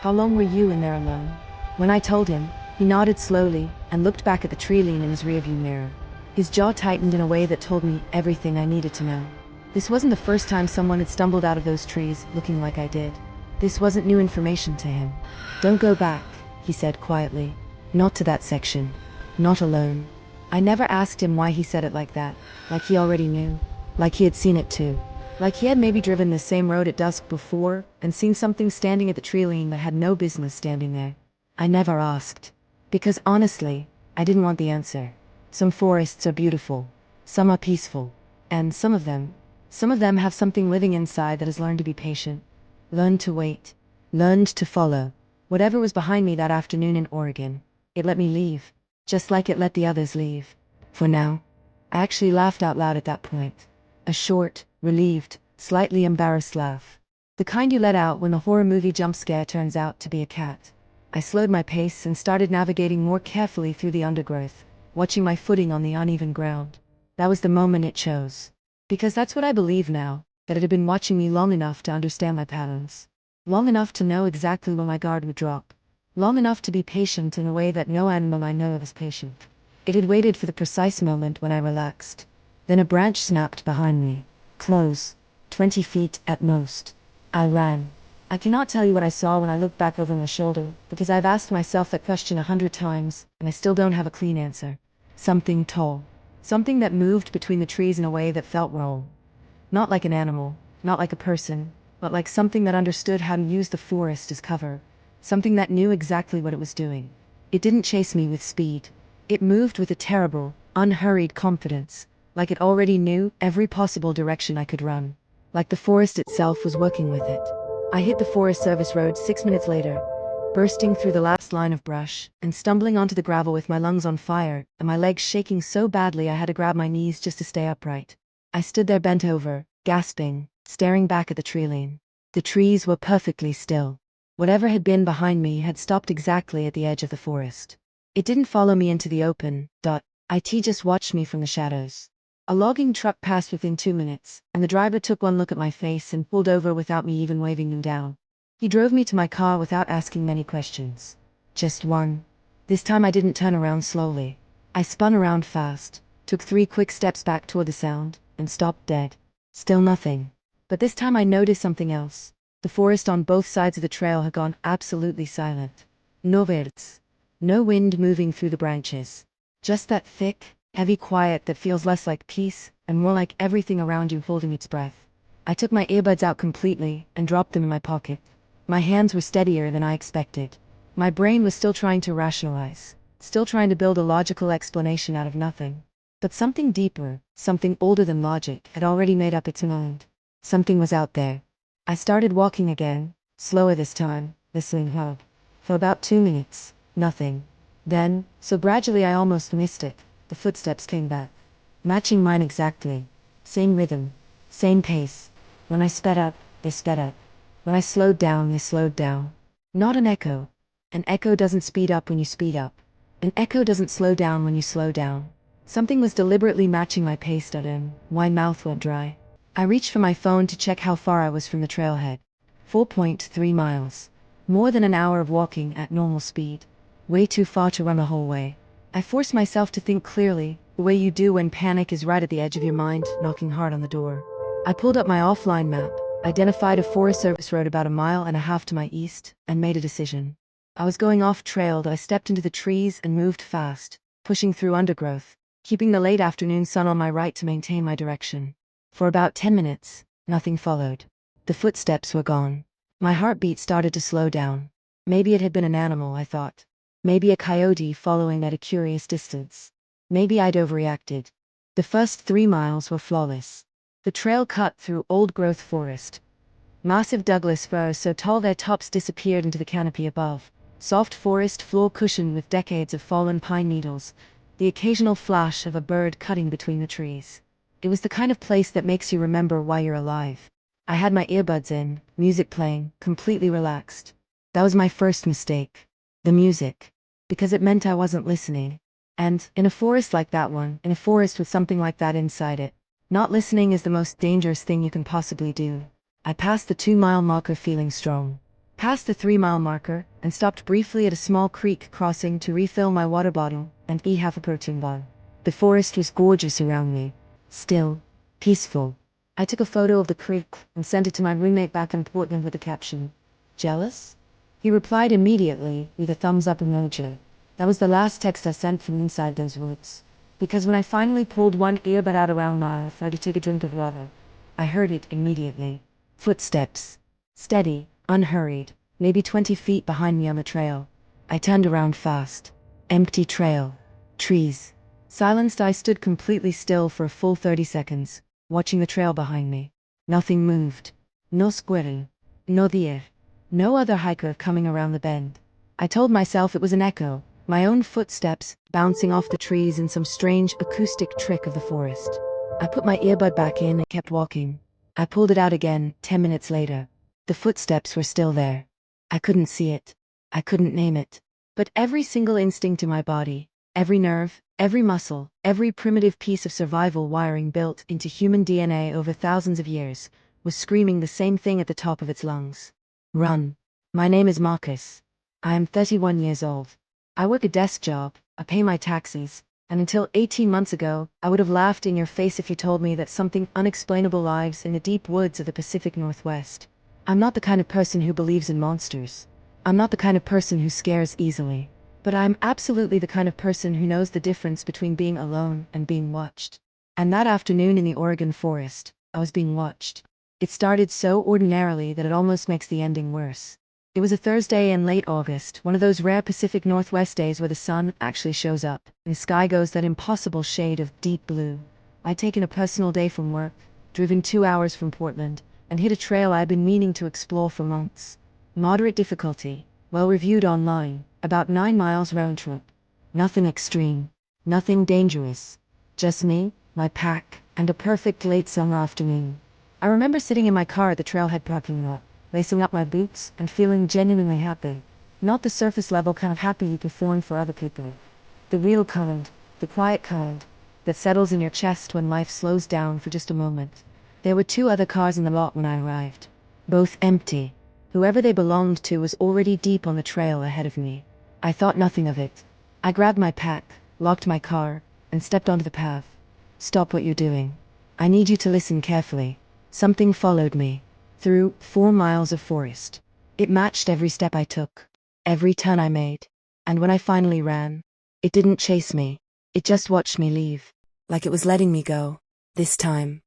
How long were you in there alone? When I told him, he nodded slowly and looked back at the treeline in his rearview mirror. His jaw tightened in a way that told me everything I needed to know. This wasn't the first time someone had stumbled out of those trees looking like I did. This wasn't new information to him. "Don't go back," he said quietly. "Not to that section. Not alone." I never asked him why he said it like that, like he already knew, like he had seen it too. Like he had maybe driven the same road at dusk before and seen something standing at the treeline that had no business standing there. I never asked. Because honestly, I didn't want the answer. Some forests are beautiful. Some are peaceful. And some of them have something living inside that has learned to be patient. Learned to wait. Learned to follow. Whatever was behind me that afternoon in Oregon, it let me leave. Just like it let the others leave. For now. I actually laughed out loud at that point. A short, relieved, slightly embarrassed laugh. The kind you let out when the horror movie jump scare turns out to be a cat. I slowed my pace and started navigating more carefully through the undergrowth, watching my footing on the uneven ground. That was the moment it chose. Because that's what I believe now, that it had been watching me long enough to understand my patterns. Long enough to know exactly when my guard would drop. Long enough to be patient in a way that no animal I know of is patient. It had waited for the precise moment when I relaxed. Then a branch snapped behind me. Close. 20 feet at most. I ran. I cannot tell you what I saw when I looked back over my shoulder, because I've asked myself that question 100 times, and I still don't have a clean answer. Something tall. Something that moved between the trees in a way that felt wrong. Not like an animal, not like a person, but like something that understood how to use the forest as cover. Something that knew exactly what it was doing. It didn't chase me with speed. It moved with a terrible, unhurried confidence, like it already knew every possible direction I could run. Like the forest itself was working with it. I hit the Forest Service road 6 minutes later, bursting through the last line of brush and stumbling onto the gravel with my lungs on fire and my legs shaking so badly I had to grab my knees just to stay upright. I stood there bent over, gasping, staring back at the treeline. The trees were perfectly still. Whatever had been behind me had stopped exactly at the edge of the forest. It didn't follow me into the open. It just watched me from the shadows. A logging truck passed within 2 minutes, and the driver took one look at my face and pulled over without me even waving him down. He drove me to my car without asking many questions. Just one. This time I didn't turn around slowly. I spun around fast, took 3 quick steps back toward the sound, and stopped dead. Still nothing. But this time I noticed something else. The forest on both sides of the trail had gone absolutely silent. No birds. No wind moving through the branches. Just that thick, heavy quiet that feels less like peace and more like everything around you holding its breath. I took my earbuds out completely and dropped them in my pocket. My hands were steadier than I expected. My brain was still trying to rationalize, still trying to build a logical explanation out of nothing. But something deeper, something older than logic, had already made up its mind. Something was out there. I started walking again, slower this time, listening hard. For about 2 minutes, nothing. Then, so gradually I almost missed it, the footsteps came back. Matching mine exactly. Same rhythm. Same pace. When I sped up, they sped up. When I slowed down, they slowed down. Not an echo. An echo doesn't speed up when you speed up. An echo doesn't slow down when you slow down. Something was deliberately matching my pace. My mouth went dry. I reached for my phone to check how far I was from the trailhead. 4.3 miles. More than an hour of walking at normal speed. Way too far to run the whole way. I forced myself to think clearly, the way you do when panic is right at the edge of your mind, knocking hard on the door. I pulled up my offline map, identified a Forest Service road about 1.5 miles to my east, and made a decision. I was going off trail, but I stepped into the trees and moved fast, pushing through undergrowth, keeping the late afternoon sun on my right to maintain my direction. For about 10 minutes, nothing followed. The footsteps were gone. My heartbeat started to slow down. Maybe it had been an animal, I thought. Maybe a coyote following at a curious distance. Maybe I'd overreacted. The first 3 miles were flawless. The trail cut through old-growth forest. Massive Douglas firs so tall their tops disappeared into the canopy above. Soft forest floor cushioned with decades of fallen pine needles. The occasional flash of a bird cutting between the trees. It was the kind of place that makes you remember why you're alive. I had my earbuds in, music playing, completely relaxed. That was my first mistake. The music. Because it meant I wasn't listening. And, in a forest like that one, in a forest with something like that inside it, not listening is the most dangerous thing you can possibly do. I passed the 2-mile marker feeling strong. Passed the 3-mile marker and stopped briefly at a small creek crossing to refill my water bottle and eat half a protein bar. The forest was gorgeous around me. Still, peaceful. I took a photo of the creek and sent it to my roommate back in Portland with the caption, "Jealous?" He replied immediately with a thumbs up emoji. That was the last text I sent from inside those woods. Because when I finally pulled one earbud out around my mouth, I had to take a drink of water. I heard it immediately. Footsteps. Steady, unhurried, maybe 20 feet behind me on the trail. I turned around fast. Empty trail. Trees. Silenced, I stood completely still for a full 30 seconds, watching the trail behind me. Nothing moved. No squirrel. No deer. No other hiker coming around the bend. I told myself it was an echo, my own footsteps bouncing off the trees in some strange acoustic trick of the forest. I put my earbud back in and kept walking. I pulled it out again 10 minutes later. The footsteps were still there. I couldn't see it. I couldn't name it. But every single instinct in my body, every nerve, every muscle, every primitive piece of survival wiring built into human DNA over thousands of years, was screaming the same thing at the top of its lungs. Run. My name is Marcus. I am 31 years old. I work a desk job, I pay my taxes, and until 18 months ago, I would have laughed in your face if you told me that something unexplainable lives in the deep woods of the Pacific Northwest. I'm not the kind of person who believes in monsters. I'm not the kind of person who scares easily. But I'm absolutely the kind of person who knows the difference between being alone and being watched. And that afternoon in the Oregon forest, I was being watched. It started so ordinarily that it almost makes the ending worse. It was a Thursday in late August, one of those rare Pacific Northwest days where the sun actually shows up, and the sky goes that impossible shade of deep blue. I'd taken a personal day from work, driven 2 hours from Portland, and hit a trail I'd been meaning to explore for months. Moderate difficulty, well reviewed online, about 9 miles round trip. Nothing extreme, nothing dangerous. Just me, my pack, and a perfect late summer afternoon. I remember sitting in my car at the trailhead parking lot, lacing up my boots and feeling genuinely happy. Not the surface level kind of happy you perform for other people. The real kind, the quiet kind, that settles in your chest when life slows down for just a moment. There were 2 other cars in the lot when I arrived. Both empty. Whoever they belonged to was already deep on the trail ahead of me. I thought nothing of it. I grabbed my pack, locked my car, and stepped onto the path. Stop what you're doing. I need you to listen carefully. Something followed me. Through 4 miles of forest. It matched every step I took, every turn I made. And when I finally ran, it didn't chase me. It just watched me leave. Like it was letting me go. This time.